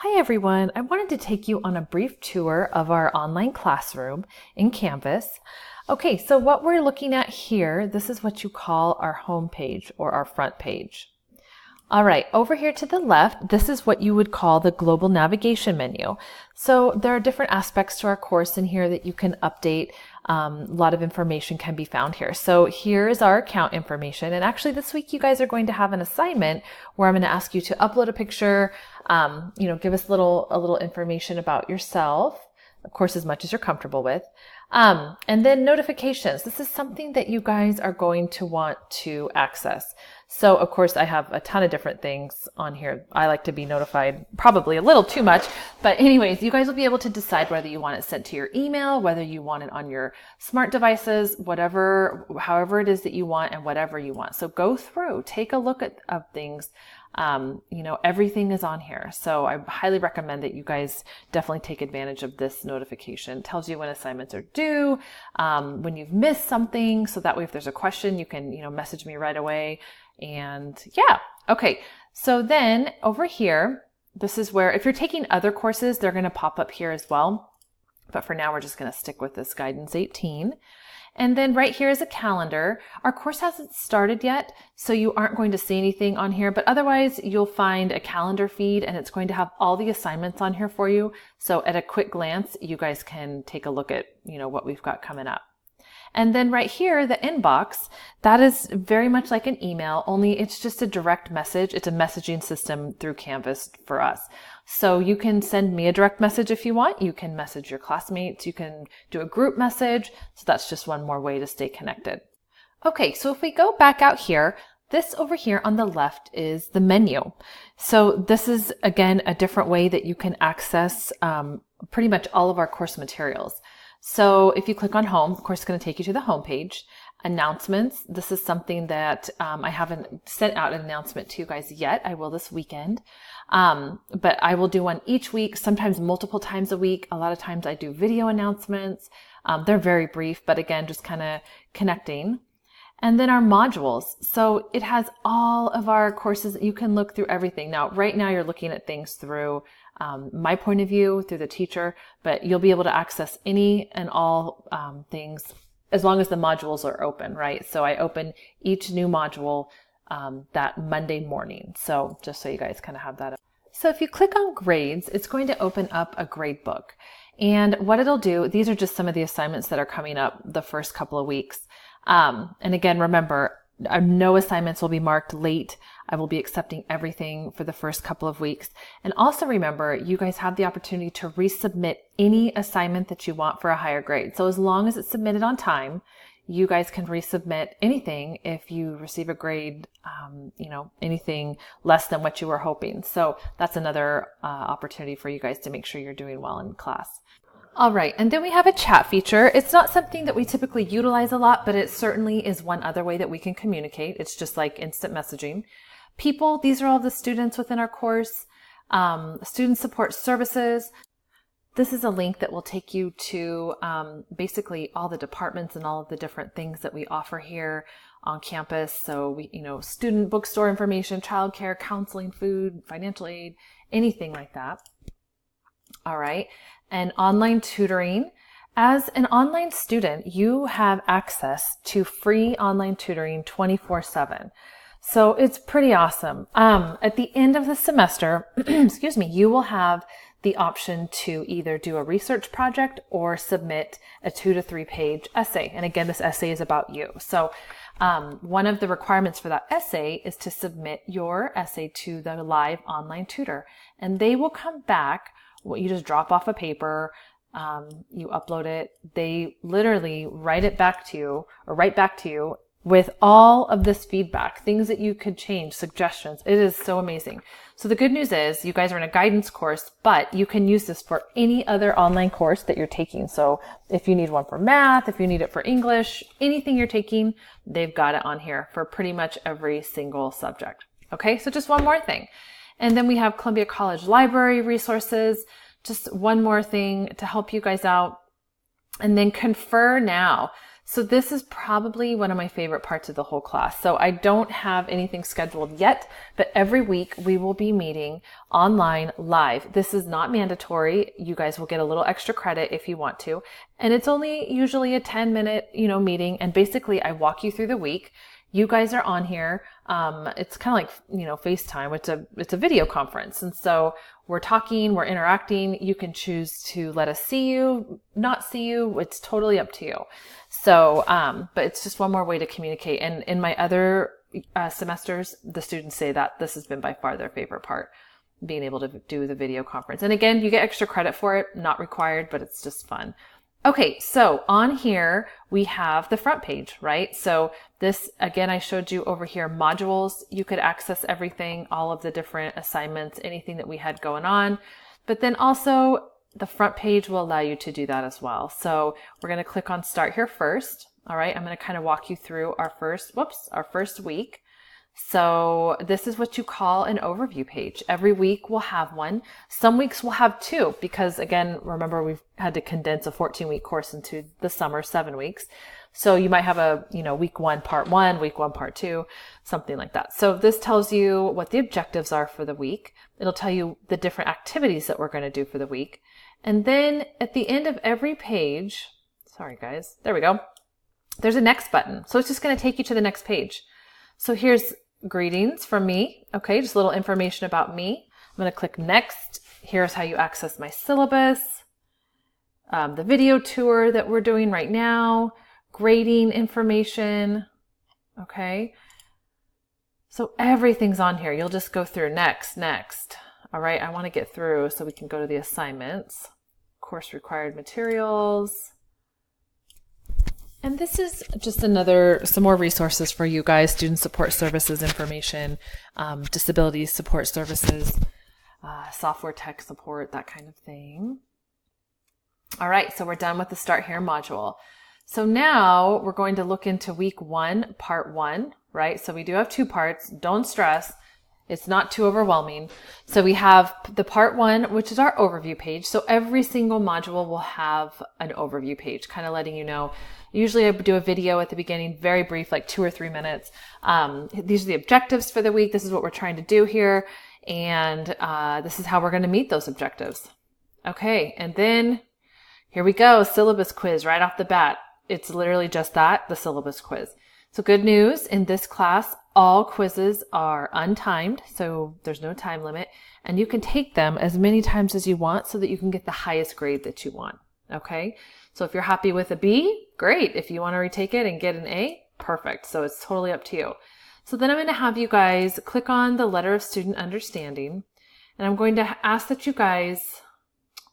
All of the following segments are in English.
Hi everyone, I wanted to take you on a brief tour of our online classroom in Canvas. Okay, so what we're looking at here, this is what you call our home page or our front page. All right, over here to the left, this is what you would call the global navigation menu. So there are different aspects to our course in here that you can update. A lot of information can be found here. So here is our account information. And actually this week you guys are going to have an assignment where I'm going to ask you to upload a picture, give us a little information about yourself, of course, as much as you're comfortable with. And then notifications. This is something that you guys are going to want to access. So of course I have a ton of different things on here. I like to be notified probably a little too much, but anyways, you guys will be able to decide whether you want it sent to your email, whether you want it on your smart devices, however it is that you want and whatever you want. So go through, take a look at things. Everything is on here. So I highly recommend that you guys definitely take advantage of this notification. It tells you when assignments are due, when you've missed something. So that way, if there's a question, you can, message me right away. And yeah. Okay. So then over here, this is where, if you're taking other courses, they're going to pop up here as well. But for now, we're just going to stick with this Guidance 18. And then right here is a calendar. Our course hasn't started yet, so you aren't going to see anything on here, but otherwise you'll find a calendar feed and it's going to have all the assignments on here for you. So at a quick glance, you guys can take a look at, what we've got coming up. And then right here, the inbox, that is very much like an email, only it's just a direct message. It's a messaging system through Canvas for us. So you can send me a direct message if you want. You can message your classmates. You can do a group message. So that's just one more way to stay connected. Okay, so if we go back out here, this over here on the left is the menu. So this is, again, a different way that you can access pretty much all of our course materials. So if you click on home, of course, it's going to take you to the home page. Announcements. This is something that I haven't sent out an announcement to you guys yet. I will this weekend. But I will do one each week, sometimes multiple times a week. A lot of times I do video announcements. They're very brief, but again, just kind of connecting. And then our modules. So it has all of our courses. You can look through everything. Now, right now you're looking at things through my point of view, through the teacher, but you'll be able to access any and all things as long as the modules are open, right? So I open each new module that Monday morning. So just so you guys kind of have that. So if you click on grades, it's going to open up a grade book. And what it'll do, these are just some of the assignments that are coming up the first couple of weeks. And again, remember, no assignments will be marked late. I will be accepting everything for the first couple of weeks. And also remember, you guys have the opportunity to resubmit any assignment that you want for a higher grade. So as long as it's submitted on time, you guys can resubmit anything if you receive a grade, anything less than what you were hoping. So that's another opportunity for you guys to make sure you're doing well in class. All right, and then we have a chat feature. It's not something that we typically utilize a lot, but it certainly is one other way that we can communicate. It's just like instant messaging. People, these are all the students within our course. Student support services. This is a link that will take you to basically all the departments and all of the different things that we offer here on campus. So we, student bookstore information, childcare, counseling, food, financial aid, anything like that. All right. And online tutoring. As an online student, you have access to free online tutoring 24/7. So it's pretty awesome. At the end of the semester, excuse me, you will have the option to either do a research project or submit a 2 to 3 page essay. And again, this essay is about you. So one of the requirements for that essay is to submit your essay to the live online tutor. And they will come back. You just drop off a paper, you upload it. They literally write back to you with all of this feedback, things that you could change, suggestions. It is so amazing. So the good news is you guys are in a guidance course, but you can use this for any other online course that you're taking. So if you need one for math, if you need it for English, anything you're taking, they've got it on here for pretty much every single subject. Okay, so just one more thing. And then we have Columbia College Library resources. Just one more thing to help you guys out. And then Confer Now. So this is probably one of my favorite parts of the whole class. So I don't have anything scheduled yet, but every week we will be meeting online live. This is not mandatory. You guys will get a little extra credit if you want to. And it's only usually a 10-minute, meeting. And basically I walk you through the week. You guys are on here. It's kind of like, FaceTime. It's a video conference. And so we're talking, we're interacting. You can choose to let us see you, not see you. It's totally up to you. So, but it's just one more way to communicate. And in my other semesters, the students say that this has been by far their favorite part, being able to do the video conference. And again, you get extra credit for it, not required, but it's just fun. Okay, so on here, we have the front page, right? So this, again, I showed you over here, modules. You could access everything, all of the different assignments, anything that we had going on. But then also the front page will allow you to do that as well. So we're going to click on start here first. All right, I'm going to kind of walk you through our first week. So this is what you call an overview page. Every week we'll have one. Some weeks we'll have two because, again, remember we've had to condense a 14-week course into the summer 7 weeks. So you might have a, week 1, part 1, week 1, part 2, something like that. So this tells you what the objectives are for the week. It'll tell you the different activities that we're going to do for the week. And then at the end of every page, sorry guys, there we go. There's a next button. So it's just going to take you to the next page. So here's greetings from me. Okay, just a little information about me. I'm going to click next. Here's how you access my syllabus, the video tour that we're doing right now, grading information. Okay, so everything's on here. You'll just go through next. All right, I want to get through so we can go to the assignments, course required materials. And this is just some more resources for you guys, student support services information, disability support services, software tech support, that kind of thing. All right, so we're done with the Start Here module. So now we're going to look into week 1, part 1, right? So we do have 2 parts. Don't stress. It's not too overwhelming. So we have the part 1, which is our overview page. So every single module will have an overview page, kind of letting you know. Usually I do a video at the beginning, very brief, like 2 or 3 minutes. These are the objectives for the week. This is what we're trying to do here. And this is how we're going to meet those objectives. Okay, and then here we go, syllabus quiz right off the bat. It's literally just that, the syllabus quiz. So good news, in this class, all quizzes are untimed, so there's no time limit, and you can take them as many times as you want so that you can get the highest grade that you want, okay? So if you're happy with a B, great. If you want to retake it and get an A, perfect. So it's totally up to you. So then I'm going to have you guys click on the letter of student understanding, and I'm going to ask that you guys,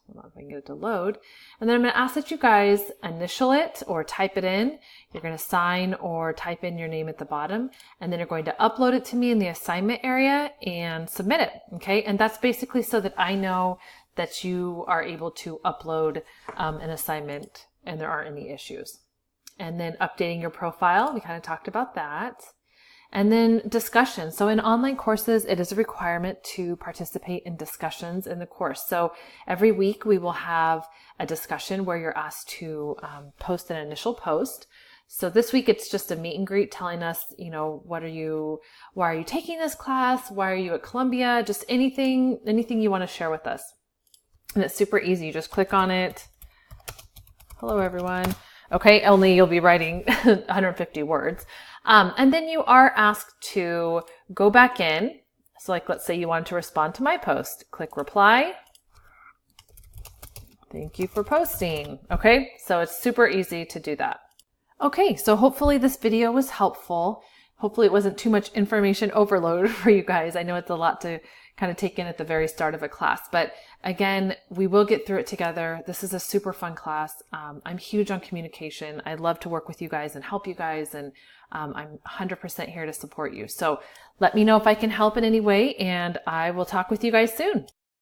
hold on if I can get it to load, and then I'm going to ask that you guys initial it or type it in. You're going to sign or type in your name at the bottom, and then you're going to upload it to me in the assignment area and submit it, okay? And that's basically so that I know that you are able to upload an assignment and there aren't any issues. And then updating your profile, we kind of talked about that. And then discussion. So in online courses, it is a requirement to participate in discussions in the course. So every week we will have a discussion where you're asked to post an initial post. So this week it's just a meet and greet telling us, why are you taking this class? Why are you at Columbia? Just anything you want to share with us. And it's super easy. You just click on it. Hello, everyone. Okay, only you'll be writing 150 words. And then you are asked to go back in. So like, let's say you want to respond to my post. Click reply. Thank you for posting. Okay, so it's super easy to do that. Okay, so hopefully this video was helpful. Hopefully it wasn't too much information overload for you guys. I know it's a lot to kind of take in at the very start of a class, but again, we will get through it together. This is a super fun class. I'm huge on communication. I love to work with you guys and help you guys, and I'm 100% here to support you. So let me know if I can help in any way, and I will talk with you guys soon.